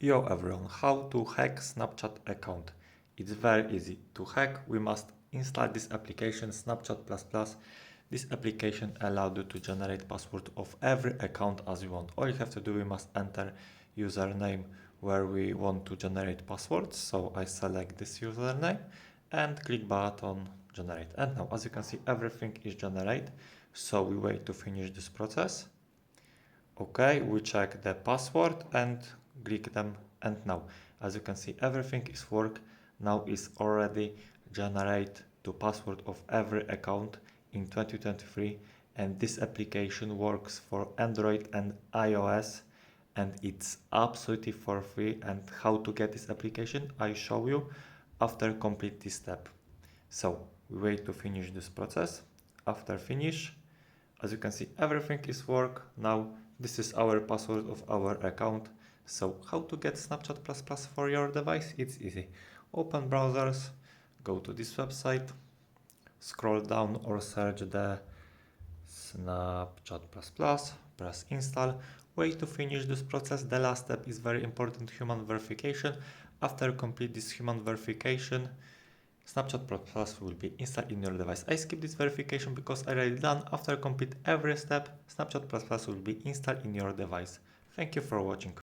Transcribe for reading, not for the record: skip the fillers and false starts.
Yo everyone, how to hack Snapchat account? It's very easy to hack. We must install this application Snapchat Plus. This application allows you to generate password of every account as you want. All you have to do, we must enter username where we want to generate passwords. So I select this username and click button generate. And now as you can see, everything is generated. So we wait to finish this process. Okay, we check the password and click them, and now as you can see everything is work. Now is already generate the password of every account in 2023, and this application works for Android and iOS, and it's absolutely for free. And how to get this application I show you after complete this step. So we wait to finish this process. After finish, as you can see everything is work. Now this is our password of our account. So how to get Snapchat Plus for your device? It's easy. Open browsers, go to this website, scroll down or search the Snapchat Plus, press install, wait to finish this process. The last step is very important, human verification. After complete this human verification, Snapchat Plus will be installed in your device. I skip this verification because I already done. After complete every step, Snapchat Plus will be installed in your device. Thank you for watching.